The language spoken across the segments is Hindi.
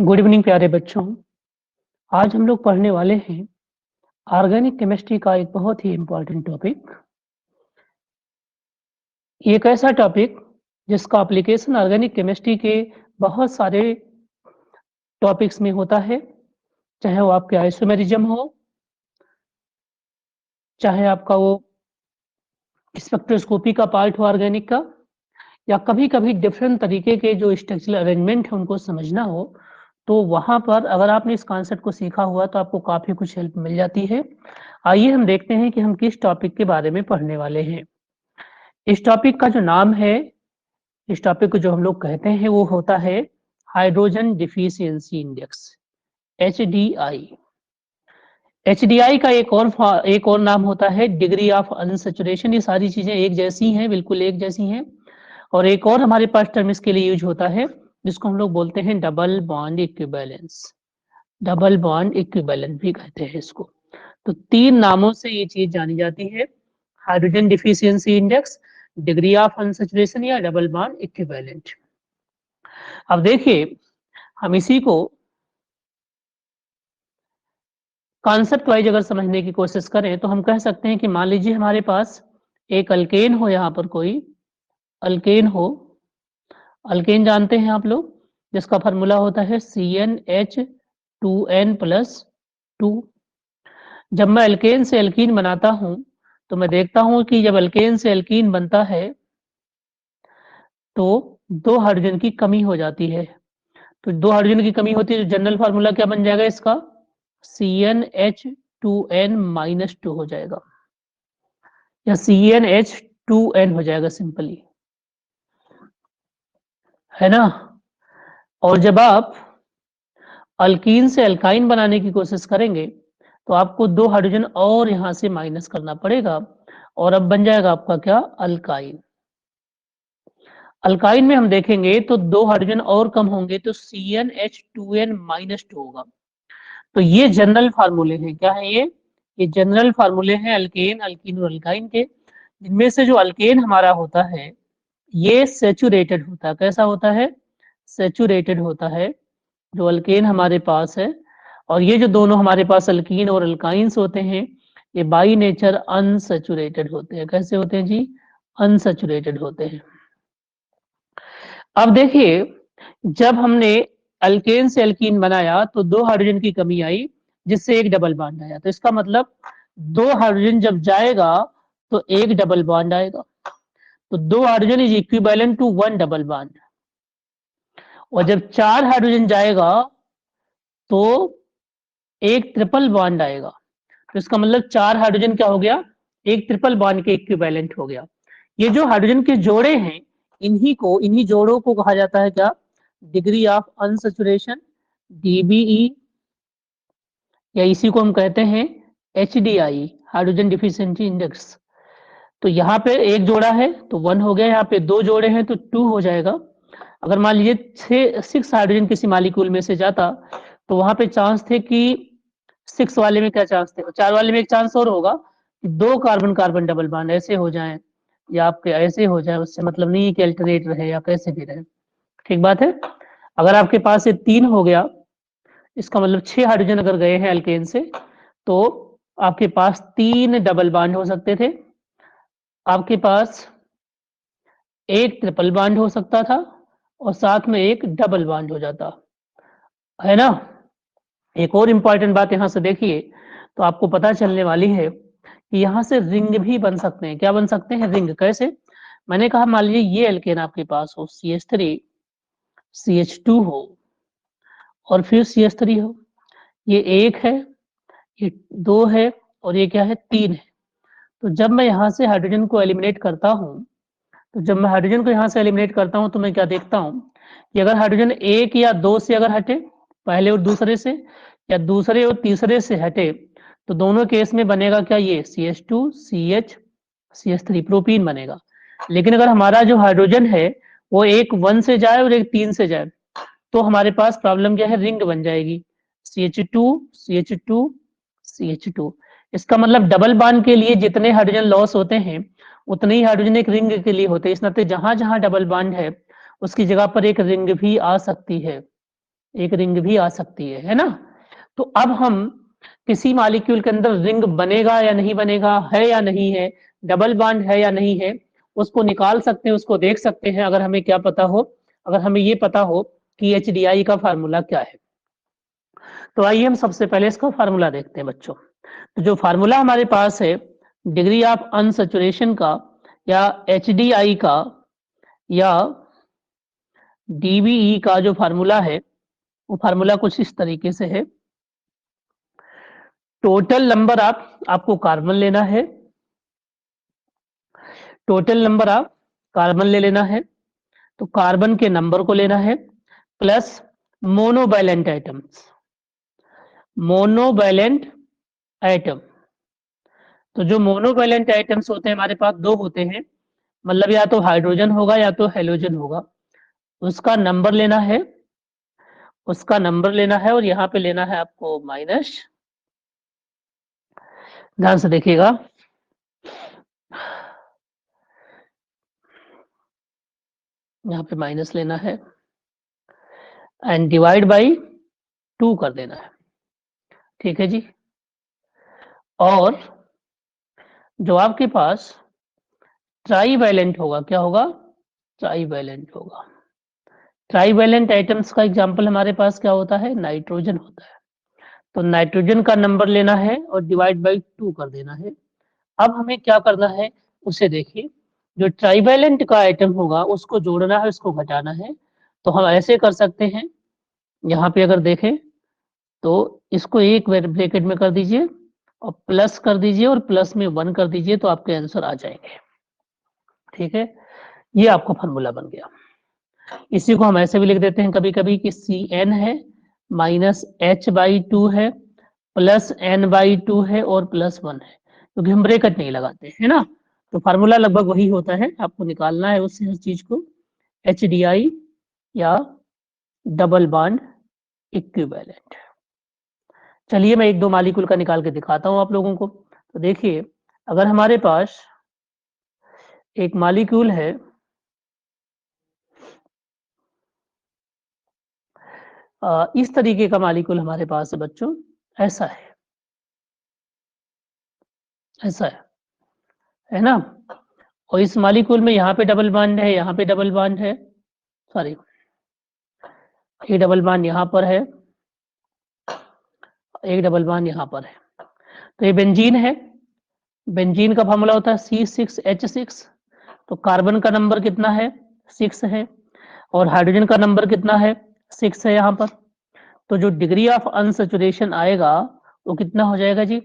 गुड इवनिंग प्यारे बच्चों। आज हम लोग पढ़ने वाले हैं ऑर्गेनिक केमिस्ट्री का एक बहुत ही इम्पोर्टेंट टॉपिक। ये एक ऐसा टॉपिक जिसका एप्लीकेशन ऑर्गेनिक केमिस्ट्री के बहुत सारे टॉपिक्स में होता है, चाहे वो आपके आइसोमेरिज्म हो, चाहे आपका वो स्पेक्ट्रोस्कोपी का पार्ट हो ऑर्गेनिक का, या कभी-कभी डिफरेंट तरीके के जो स्ट्रक्चरल अरेंजमेंट है उनको समझना हो, तो वहाँ पर अगर आपने इस कॉन्सेप्ट को सीखा हुआ तो आपको काफ़ी कुछ हेल्प मिल जाती है। आइए हम देखते हैं कि हम किस टॉपिक के बारे में पढ़ने वाले हैं। इस टॉपिक का जो नाम है, इस टॉपिक को जो हम लोग कहते हैं वो होता है hydrogen deficiency index, HDI. HDI का एक और नाम होता है डिग्री ऑफ अनसैचुरेशन। ये सारी चीजें एक जैसी हैं, बिल्कुल एक जैसी हैं। और एक और हमारे पास टर्म इसके लिए यूज होता है जिसको हम लोग बोलते हैं double bond equivalence. Double bond equivalent भी कहते हैं इसको। तो तीन नामों से ये चीज जानी जाती है, hydrogen deficiency index, degree of unsaturation या डबल बॉन्ड इक्विवेलेंट। अब देखिए, हम इसी को कॉन्सेप्ट वाइज अगर समझने की कोशिश करें तो हम कह सकते हैं कि मान लीजिए हमारे पास एक अल्केन हो, यहाँ पर कोई अल्केन हो। अल्केन जानते हैं आप लोग, जिसका फार्मूला होता है CnH2n+2। जब मैं अल्केन से अल्कीन बनाता हूं तो मैं देखता हूं कि जब अल्केन से अल्कीन बनता है तो दो हाइड्रोजन की कमी हो जाती है। तो दो हाइड्रोजन की कमी होती है तो जनरल फार्मूला क्या बन जाएगा इसका, CnH2n-2 हो जाएगा, या CnH2n हो जाएगा सिंपली, है ना। और जब आप अल्कीन से अल्काइन बनाने की कोशिश करेंगे तो आपको दो हाइड्रोजन और यहां से माइनस करना पड़ेगा और अब बन जाएगा आपका क्या, अल्काइन। अल्काइन में हम देखेंगे तो दो हाइड्रोजन और कम होंगे तो CnH2n-2 होगा। तो ये जनरल फार्मूले हैं, क्या है ये जनरल फार्मूले हैं अल्केन, अल्कीन और अल्काइन के, जिनमें से जो अल्केन हमारा होता है ये सेचुरेटेड होता है। कैसा होता है, सेचुरेटेड होता है जो अल्केन हमारे पास है। और ये जो दोनों हमारे पास अल्कीन और अल्काइंस होते हैं ये बाई नेचर अनसेचुरेटेड होते हैं। कैसे होते हैं जी, अनसेचुरेटेड होते हैं। अब देखिए, जब हमने अल्केन से अल्कीन बनाया तो दो हाइड्रोजन की कमी आई जिससे एक डबल बॉन्ड आया। तो इसका मतलब दो हाइड्रोजन जब जाएगा तो एक डबल बॉन्ड आएगा। तो दो hydrogen is equivalent to one double bond. और जब चार हाइड्रोजन जाएगा तो एक ट्रिपल बॉन्ड आएगा। तो इसका मतलब चार हाइड्रोजन क्या हो गया, एक ट्रिपल बॉन्ड के इक्विवेलेंट हो गया। ये जो हाइड्रोजन के जोड़े हैं इन्हीं जोड़ों को कहा जाता है क्या, डिग्री ऑफ अनसैचुरेशन, DBE, या इसी को हम कहते हैं HDI, हाइड्रोजन डिफिशिएंसी इंडेक्स। तो यहाँ पे एक जोड़ा है तो 1 हो गया, यहाँ पे दो जोड़े हैं तो 2 हो जाएगा। अगर मान लीजिए 6 हाइड्रोजन किसी मालिक्यूल में से जाता तो वहां पे चांस थे कि 6 वाले में क्या चांस थे, 4 वाले में एक चांस और होगा कि दो कार्बन कार्बन डबल बॉन्ड ऐसे हो जाएं या आपके ऐसे हो जाए। उससे मतलब नहीं है कि अल्टरनेट रहे या कैसे भी रहे, ठीक बात है। अगर आपके पास ये 3 हो गया, इसका मतलब 6 हाइड्रोजन अगर गए हैं अल्केन से तो आपके पास 3 डबल बॉन्ड हो सकते थे, आपके पास एक ट्रिपल बॉन्ड हो सकता था और साथ में एक डबल बॉन्ड हो जाता, है ना। एक और इंपॉर्टेंट बात यहां से देखिए तो आपको पता चलने वाली है कि यहाँ से रिंग भी बन सकते हैं। क्या बन सकते हैं, रिंग। कैसे, मैंने कहा मान लीजिए ये एल्केन आपके पास हो, CH3 CH2 हो और फिर CH3 हो, ये एक है, ये दो है और ये क्या है, 3 है। तो जब मैं यहाँ से हाइड्रोजन को एलिमिनेट करता हूँ तो जब मैं हाइड्रोजन को यहाँ से एलिमिनेट करता हूँ तो मैं क्या देखता हूँ कि अगर हाइड्रोजन एक या दो से अगर हटे, पहले और दूसरे से, या दूसरे और तीसरे से हटे, तो दोनों केस में बनेगा क्या, ये CH2 CH CH3 प्रोपीन बनेगा। लेकिन अगर हमारा जो हाइड्रोजन है वो एक 1 से जाए और एक 3 से जाए तो हमारे पास प्रॉब्लम क्या है, रिंग बन जाएगी, CH2 CH2 CH2। इसका मतलब डबल बॉन्ड के लिए जितने हाइड्रोजन लॉस होते हैं उतने ही हाइड्रोजन एक रिंग के लिए होते हैं। इस नाते जहां जहां डबल बॉन्ड है उसकी जगह पर एक रिंग भी आ सकती है। एक रिंग भी आ सकती है ना। तो अब हम किसी मॉलिक्यूल के अंदर रिंग बनेगा या नहीं बनेगा, है या नहीं है, डबल बॉन्ड है या नहीं है, उसको निकाल सकते हैं, उसको देख सकते हैं अगर हमें क्या पता हो, अगर हमें ये पता हो कि HDI का फार्मूला क्या है। तो आइए हम सबसे पहले इसका फार्मूला देखते हैं बच्चों। तो जो फार्मूला हमारे पास है डिग्री ऑफ अनसैचुरेशन का या HDI का या DBE का जो फार्मूला है वो फार्मूला कुछ इस तरीके से है। टोटल नंबर ऑफ आपको कार्बन लेना है, टोटल नंबर ऑफ कार्बन ले लेना है, तो कार्बन के नंबर को लेना है plus monovalent atoms, monovalent atom. तो जो मोनोवैलेंट एटम्स होते हैं हमारे पास दो होते हैं, मतलब या तो हाइड्रोजन होगा या तो हेलोजन होगा, उसका नंबर लेना है, उसका नंबर लेना है और यहाँ पे लेना है आपको माइनस। ध्यान से देखिएगा, यहाँ पे माइनस लेना है एंड डिवाइड बाई 2 कर देना है, ठीक है जी। और जो आपके पास ट्राईवैलेंट होगा, क्या होगा, ट्राईवैलेंट होगा। ट्राईवैलेंट एटम्स का एग्जांपल हमारे पास क्या होता है, नाइट्रोजन होता है। तो नाइट्रोजन का नंबर लेना है और डिवाइड बाई 2 कर देना है। अब हमें क्या करना है उसे देखिए, जो ट्राईवैलेंट का आइटम होगा उसको जोड़ना है, उसको घटाना है। तो हम ऐसे कर सकते हैं, यहाँ पे अगर देखें तो इसको एक ब्रैकेट में कर दीजिए और प्लस कर दीजिए और प्लस में 1 कर दीजिए तो आपके आंसर आ जाएंगे, ठीक है। ये आपका फॉर्मूला बन गया। इसी को हम ऐसे भी लिख देते हैं कभी कभी कि Cn है माइनस H/2 है प्लस N/2 है और प्लस 1 है, क्योंकि हम ब्रैकेट नहीं लगाते है ना। तो फार्मूला लगभग वही होता है, आपको निकालना है उससे हर चीज को, HDI या डबल बॉन्ड इक्विवेलेंट। चलिए मैं एक दो मॉलिक्यूल का निकाल के दिखाता हूं आप लोगों को। तो देखिए, अगर हमारे पास एक मॉलिक्यूल है, इस तरीके का मॉलिक्यूल हमारे पास है बच्चों, ऐसा है ना। और इस मॉलिक्यूल में यहाँ पे डबल बॉन्ड है, यहाँ पे डबल बॉन्ड है, सॉरी एक डबल बॉन्ड यहाँ पर है, एक डबल बॉन्ड यहाँ पर है। तो ये बेंजीन है, बेंजीन का फार्मूला होता है C6H6। तो कार्बन का नंबर कितना है, 6 है, और हाइड्रोजन का नंबर कितना है, 6 है यहाँ पर। तो जो डिग्री ऑफ अनसैचुरेशन आएगा वो कितना हो जाएगा जी,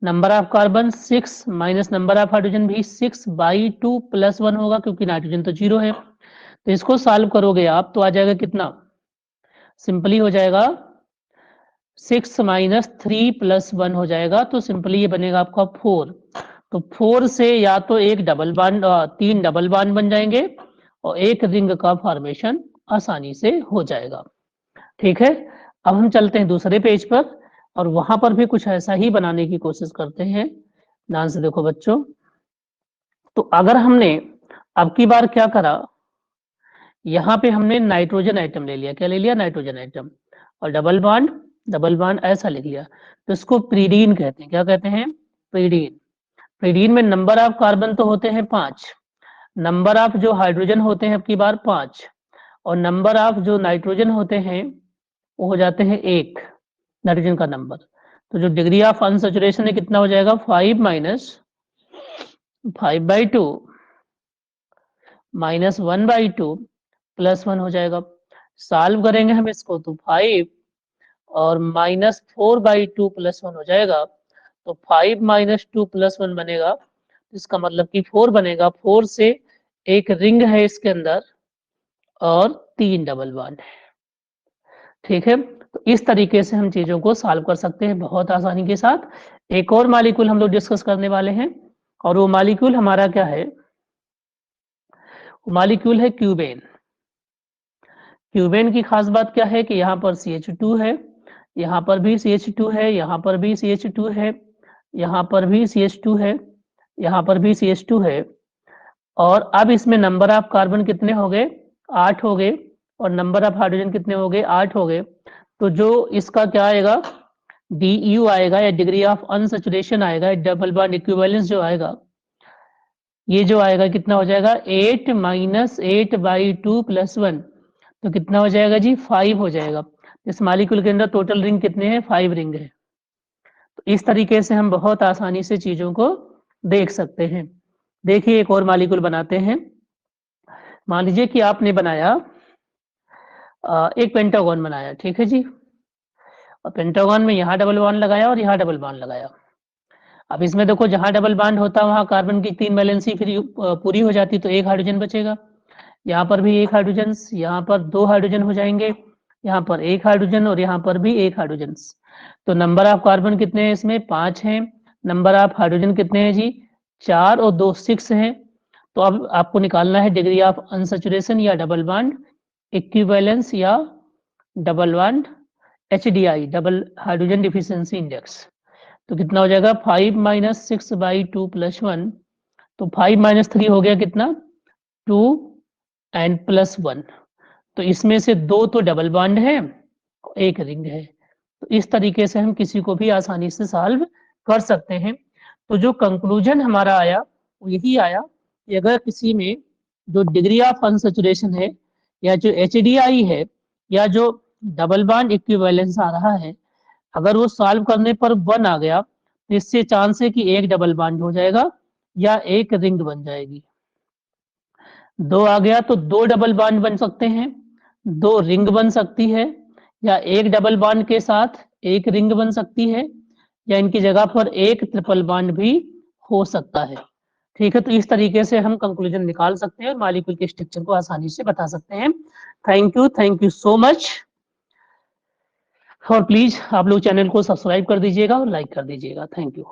number of carbon 6 minus number of hydrogen भी 6/2 प्लस 1 होगा, क्योंकि नाइट्रोजन तो 0 है। तो इसको सॉल्व करोगे आप तो आ जाएगा कितना, सिंपली हो जाएगा 6 माइनस 3 प्लस 1 हो जाएगा, तो सिंपली ये बनेगा आपका 4। तो 4 से या तो एक डबल बॉन्ड, 3 डबल बॉन्ड बन जाएंगे और एक रिंग का फॉर्मेशन आसानी से हो जाएगा, ठीक है। अब हम चलते हैं दूसरे पेज पर और वहां पर भी कुछ ऐसा ही बनाने की कोशिश करते हैं। ध्यान से देखो बच्चों, तो अगर हमने अब की बार क्या करा, यहाँ पे हमने नाइट्रोजन आइटम ले लिया, क्या ले लिया, नाइट्रोजन आइटम, और डबल बॉन्ड ऐसा लिख लिया। तो इसको प्रीडीन कहते हैं, क्या कहते हैं, प्रीडीन। प्रीडीन में नंबर ऑफ कार्बन तो होते हैं 5, नंबर ऑफ जो हाइड्रोजन होते हैं अब की बार 5, और नंबर ऑफ जो नाइट्रोजन होते हैं वो हो जाते हैं 1, नाइट्रोजन का नंबर। तो जो डिग्री ऑफ अनसैचुरेशन है कितना हो जाएगा, 5 माइनस 5/2 माइनस 1/2 प्लस 1 हो जाएगा। सॉल्व करेंगे हम इसको तो 5 और माइनस 4/2 प्लस 1 हो जाएगा। तो 5 माइनस 2 प्लस 1 बनेगा, इसका मतलब कि 4 बनेगा। 4 से एक रिंग है इसके अंदर और 3 डबल बॉन्ड है, ठीक है। तो इस तरीके से हम चीजों को सॉल्व कर सकते हैं बहुत आसानी के साथ। एक और मॉलिक्यूल हम लोग डिस्कस करने वाले हैं और वो मॉलिक्यूल हमारा क्या है, वो मॉलिक्यूल है क्यूबेन। क्यूबेन की खास बात क्या है कि यहाँ पर CH2 है, यहाँ पर भी CH2 है, यहाँ पर भी CH2 है, यहाँ पर भी CH2 है, यहाँ पर भी CH2 है। और अब इसमें नंबर ऑफ कार्बन कितने हो गए, 8 हो गए, और नंबर ऑफ हाइड्रोजन कितने हो गए, 8 हो गए। तो जो इसका क्या आएगा, DU आएगा या डिग्री ऑफ अनसैचुरेशन आएगा, डबल बॉन्ड इक्विवेलेंस जो आएगा, ये जो आएगा कितना हो जाएगा, 8 - 8/2 + 1, तो कितना हो जाएगा जी, 5 हो जाएगा। इस मॉलिक्यूल के अंदर टोटल रिंग कितने हैं, 5 रिंग है। तो इस तरीके से हम बहुत आसानी से चीजों को देख सकते हैं। देखिए एक और मॉलिक्यूल बनाते हैं। मान लीजिए कि आपने बनाया एक पेंटागन बनाया, ठीक है जी, और पेंटागन में यहाँ डबल बॉन्ड लगाया और यहाँ डबल बॉन्ड लगाया। अब इसमें देखो जहाँ डबल बॉन्ड होता है वहाँ कार्बन की 3 वैलेंसी फिर पूरी हो जाती, तो एक हाइड्रोजन बचेगा। यहाँ पर भी एक हाइड्रोजन, यहाँ पर 2 हाइड्रोजन हो जाएंगे, यहाँ पर एक हाइड्रोजन और यहाँ पर भी एक हाइड्रोजन। तो नंबर ऑफ कार्बन कितने हैं इसमें, 5 हैं। नंबर ऑफ हाइड्रोजन कितने हैं जी, 4 और 2 6 हैं। तो अब आपको निकालना है डिग्री ऑफ अनसैचुरेशन या डबल बॉन्ड इक्विवेलेंस या double bond HDI, double hydrogen deficiency index. तो कितना हो जाएगा, 5 - 6/2 + 1, तो 5 - 3 हो गया कितना, 2 एंड +1। तो इसमें से 2 तो डबल बॉन्ड है, एक रिंग है। तो इस तरीके से हम किसी को भी आसानी से सॉल्व कर सकते हैं। तो जो कंक्लूजन हमारा आया वो यही आया कि अगर किसी में जो डिग्री ऑफ अनसैचुरेशन है या जो HDI है या जो डबल बॉन्ड इक्विवेलेंस आ रहा है, अगर वो सॉल्व करने पर 1 आ गया तो इससे चांस है कि एक डबल बॉन्ड हो जाएगा या एक रिंग बन जाएगी। 2 आ गया तो 2 डबल बॉन्ड बन सकते हैं, 2 रिंग बन सकती है, या एक डबल बॉन्ड के साथ एक रिंग बन सकती है, या इनकी जगह पर एक ट्रिपल बॉन्ड भी हो सकता है। ठीक है, तो इस तरीके से हम कंक्लूजन निकाल सकते हैं और मॉलिक्यूल के स्ट्रक्चर को आसानी से बता सकते हैं। Thank you so much. और प्लीज आप लोग चैनल को सब्सक्राइब कर दीजिएगा और लाइक कर दीजिएगा। Thank you.